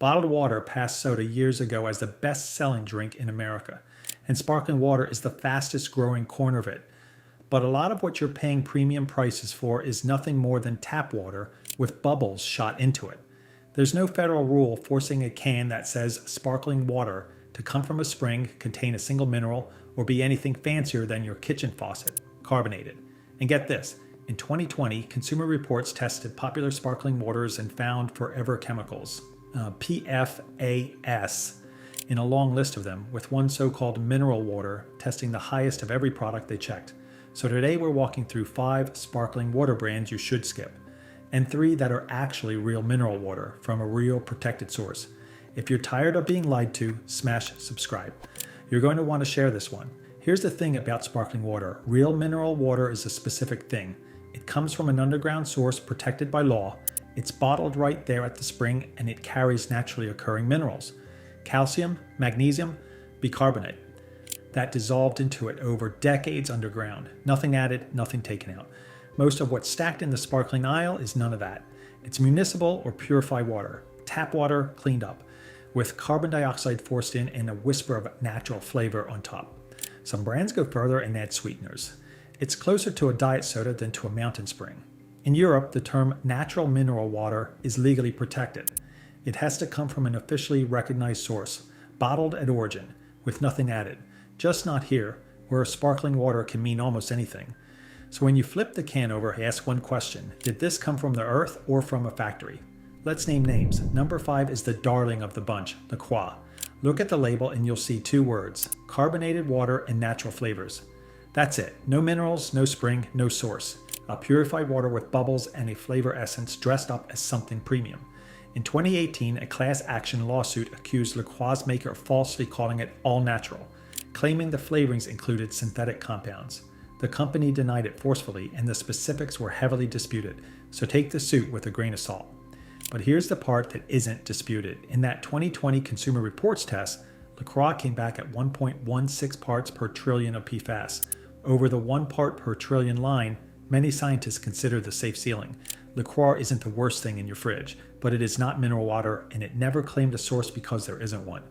Bottled water passed soda years ago as the best-selling drink in America, and sparkling water is the fastest growing corner of it. But a lot of what you're paying premium prices for is nothing more than tap water with bubbles shot into it. There's no federal rule forcing a can that says sparkling water to come from a spring, contain a single mineral, or be anything fancier than your kitchen faucet, carbonated. And get this, in 2020, Consumer Reports tested popular sparkling waters and found forever chemicals, PFAS, in a long list of them, with one so-called mineral water testing the highest of every product they checked. So today we're walking through 5 sparkling water brands you should skip, and 3 that are actually real mineral water from a real protected source. If you're tired of being lied to, smash subscribe. You're going to want to share this one. Here's the thing about sparkling water. Real mineral water is a specific thing. It comes from an underground source protected by law. It's bottled right there at the spring, and it carries naturally occurring minerals. Calcium, magnesium, bicarbonate. That dissolved into it over decades underground. Nothing added, nothing taken out. Most of what's stacked in the sparkling aisle is none of that. It's municipal or purified water. Tap water cleaned up, with carbon dioxide forced in and a whisper of natural flavor on top. Some brands go further and add sweeteners. It's closer to a diet soda than to a mountain spring. In Europe, the term natural mineral water is legally protected. It has to come from an officially recognized source, bottled at origin, with nothing added. Just not here, where sparkling water can mean almost anything. So when you flip the can over, ask one question. Did this come from the earth or from a factory? Let's name names. Number 5 is the darling of the bunch, La Croix. Look at the label and you'll see 2 words, carbonated water and natural flavors. That's it. No minerals, no spring, no source. A purified water with bubbles and a flavor essence dressed up as something premium. In 2018, a class action lawsuit accused La Croix's maker of falsely calling it all natural, claiming the flavorings included synthetic compounds. The company denied it forcefully, and the specifics were heavily disputed, so take the suit with a grain of salt. But here's the part that isn't disputed. In that 2020 Consumer Reports test, La Croix came back at 1.16 parts per trillion of PFAS. Over the 1 part per trillion line, many scientists consider the safe ceiling. La Croix isn't the worst thing in your fridge, but it is not mineral water, and it never claimed a source because there isn't one.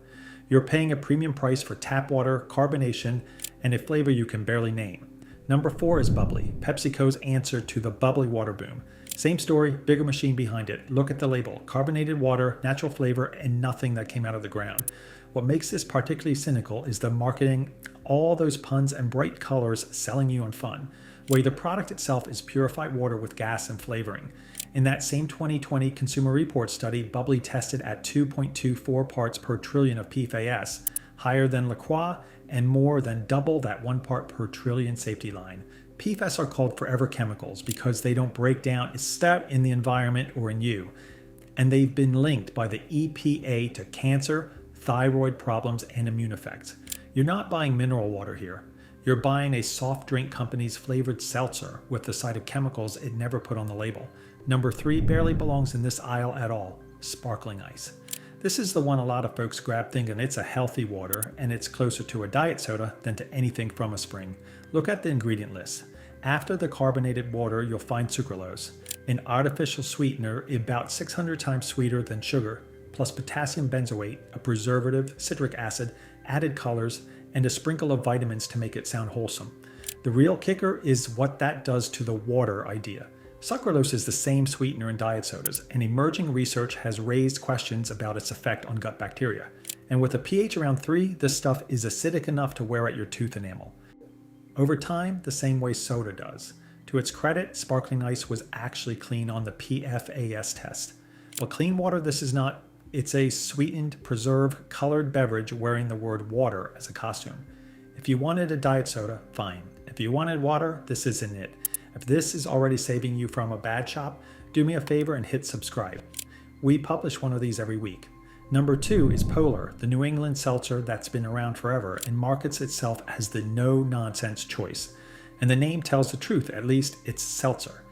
You're paying a premium price for tap water, carbonation, and a flavor you can barely name. Number 4 is bubbly, PepsiCo's answer to the bubbly water boom. Same story, bigger machine behind it. Look at the label, carbonated water, natural flavor, and nothing that came out of the ground. What makes this particularly cynical is the marketing, all those puns and bright colors selling you on fun, where the product itself is purified water with gas and flavoring. In that same 2020 Consumer Reports study, bubbly tested at 2.24 parts per trillion of PFAS, higher than La Croix and more than double that 1 part per trillion safety line. PFAS are called forever chemicals because they don't break down except in the environment or in you. And they've been linked by the EPA to cancer, thyroid problems, and immune effects. You're not buying mineral water here. You're buying a soft drink company's flavored seltzer with the side of chemicals it never put on the label. Number 3 barely belongs in this aisle at all, sparkling ice. This is the one a lot of folks grab thinking it's a healthy water and it's closer to a diet soda than to anything from a spring. Look at the ingredient list. After the carbonated water, you'll find sucralose, an artificial sweetener about 600 times sweeter than sugar, plus potassium benzoate, a preservative, citric acid, added colors, and a sprinkle of vitamins to make it sound wholesome. The real kicker is what that does to the water idea. Sucralose is the same sweetener in diet sodas, and emerging research has raised questions about its effect on gut bacteria. And with a pH around 3, this stuff is acidic enough to wear at your tooth enamel. Over time, the same way soda does. To its credit, sparkling ice was actually clean on the PFAS test. But clean water this is not. It's a sweetened, preserved, colored beverage wearing the word water as a costume. If you wanted a diet soda, fine. If you wanted water, this isn't it. If this is already saving you from a bad shop, do me a favor and hit subscribe. We publish one of these every week. Number 2 is Polar, the New England seltzer that's been around forever and markets itself as the no-nonsense choice. And the name tells the truth, at least it's seltzer.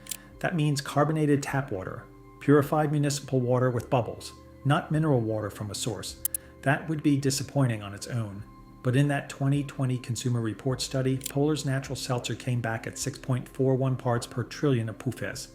That means carbonated tap water, purified municipal water with bubbles, not mineral water from a source. That would be disappointing on its own. But in that 2020 Consumer Reports study, Polar's natural seltzer came back at 6.41 parts per trillion of PFAS.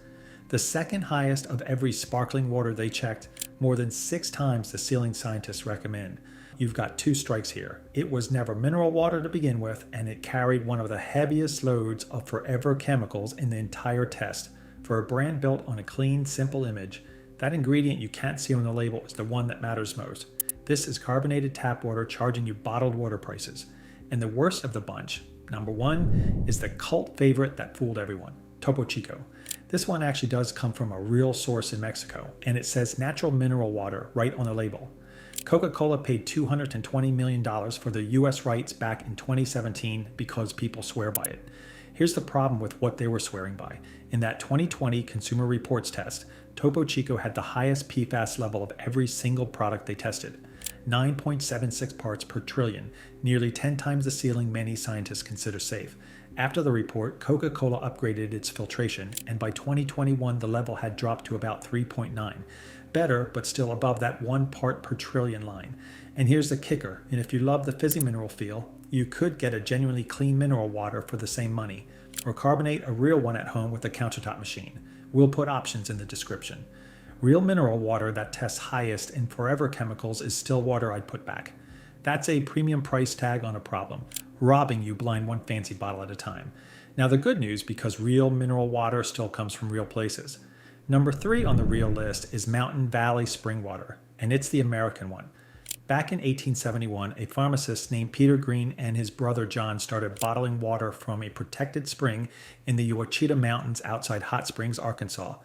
The second highest of every sparkling water they checked, more than 6 times the ceiling scientists recommend. You've got 2 strikes here. It was never mineral water to begin with, and it carried one of the heaviest loads of forever chemicals in the entire test. For a brand built on a clean, simple image, that ingredient you can't see on the label is the one that matters most. This is carbonated tap water charging you bottled water prices. And the worst of the bunch, number 1, is the cult favorite that fooled everyone, Topo Chico. This one actually does come from a real source in Mexico, and it says natural mineral water right on the label. Coca-Cola paid $220 million for the US rights back in 2017 because people swear by it. Here's the problem with what they were swearing by. In that 2020 Consumer Reports test, Topo Chico had the highest PFAS level of every single product they tested. 9.76 parts per trillion, nearly 10 times the ceiling many scientists consider safe. After the report, Coca-Cola upgraded its filtration, and by 2021 the level had dropped to about 3.9. Better, but still above that 1 part per trillion line. And here's the kicker, and if you love the fizzy mineral feel, you could get a genuinely clean mineral water for the same money, or carbonate a real one at home with a countertop machine. We'll put options in the description. Real mineral water that tests highest in forever chemicals is still water I'd put back. That's a premium price tag on a problem, robbing you blind one fancy bottle at a time. Now the good news, because real mineral water still comes from real places. Number 3 on the real list is Mountain Valley Spring Water, and it's the American one. Back in 1871, a pharmacist named Peter Green and his brother John started bottling water from a protected spring in the Ouachita Mountains outside Hot Springs, Arkansas,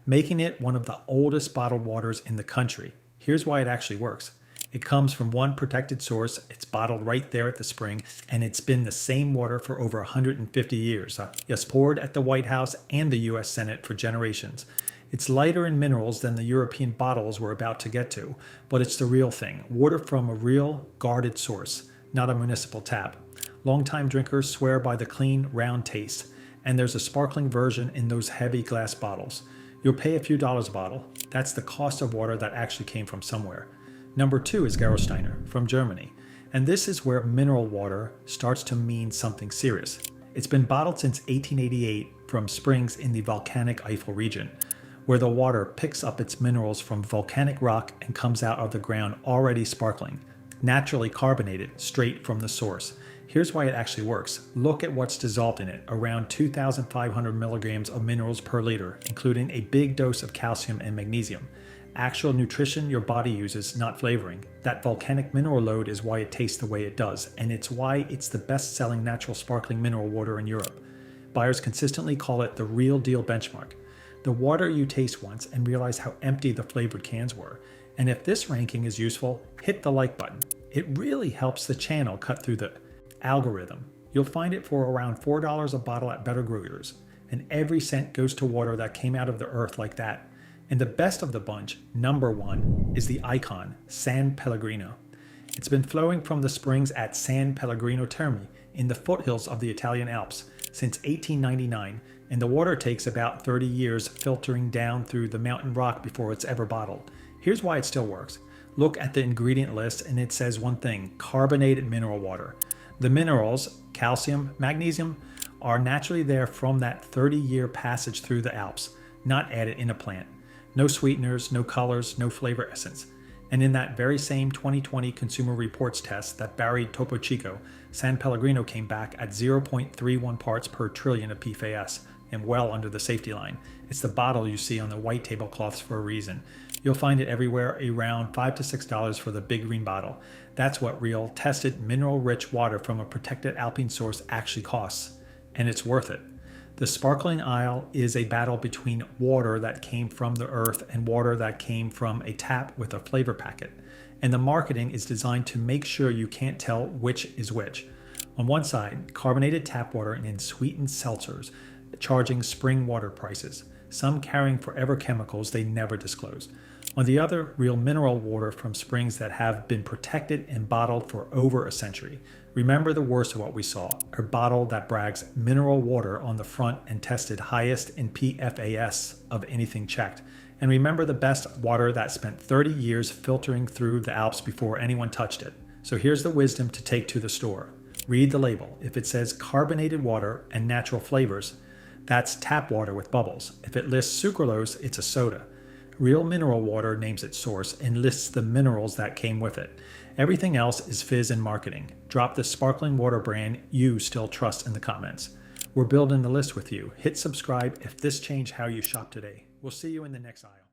making it one of the oldest bottled waters in the country. Here's why it actually works. It comes from one protected source, it's bottled right there at the spring, and it's been the same water for over 150 years. Yes, poured at the White House and the US Senate for generations. It's lighter in minerals than the European bottles we're about to get to, but it's the real thing. Water from a real, guarded source, not a municipal tap. Longtime drinkers swear by the clean, round taste, and there's a sparkling version in those heavy glass bottles. You'll pay a few dollars a bottle. That's the cost of water that actually came from somewhere. Number 2 is Gerolsteiner from Germany, and this is where mineral water starts to mean something serious. It's been bottled since 1888 from springs in the volcanic Eifel region, where the water picks up its minerals from volcanic rock and comes out of the ground already sparkling, naturally carbonated straight from the source. Here's why it actually works. Look at what's dissolved in it, around 2,500 milligrams of minerals per liter, including a big dose of calcium and magnesium. Actual nutrition your body uses, not flavoring. That volcanic mineral load is why it tastes the way it does, and it's why it's the best-selling natural sparkling mineral water in Europe. Buyers consistently call it the real deal benchmark. The water you taste once and realize how empty the flavored cans were. And if this ranking is useful, hit the like button. It really helps the channel cut through the algorithm. You'll find it for around $4 a bottle at better growers, and every cent goes to water that came out of the earth like that. And the best of the bunch, number 1, is the icon, San Pellegrino. It's been flowing from the springs at San Pellegrino Termi in the foothills of the Italian Alps since 1899, and the water takes about 30 years filtering down through the mountain rock before it's ever bottled. Here's why it still works. Look at the ingredient list and it says one thing, carbonated mineral water. The minerals, calcium, magnesium, are naturally there from that 30-year passage through the Alps, not added in a plant. No sweeteners, no colors, no flavor essence. And in that very same 2020 Consumer Reports test that buried Topo Chico, San Pellegrino came back at 0.31 parts per trillion of PFAS, and well under the safety line. It's the bottle you see on the white tablecloths for a reason. You'll find it everywhere, around $5 to $6 for the big green bottle. That's what real, tested, mineral-rich water from a protected alpine source actually costs, and it's worth it. The sparkling aisle is a battle between water that came from the earth and water that came from a tap with a flavor packet. And the marketing is designed to make sure you can't tell which is which. On one side, carbonated tap water and sweetened seltzers, charging spring water prices, some carrying forever chemicals they never disclose. On the other, real mineral water from springs that have been protected and bottled for over a century. Remember the worst of what we saw, a bottle that brags mineral water on the front and tested highest in PFAS of anything checked. And remember the best, water that spent 30 years filtering through the Alps before anyone touched it. So here's the wisdom to take to the store. Read the label. If it says carbonated water and natural flavors, That's tap water with bubbles. If it lists sucralose, it's a soda. Real mineral water names its source and lists the minerals that came with it. Everything else is fizz and marketing. Drop the sparkling water brand you still trust in the comments. We're building the list with you. Hit subscribe if this changed how you shop today. We'll see you in the next aisle.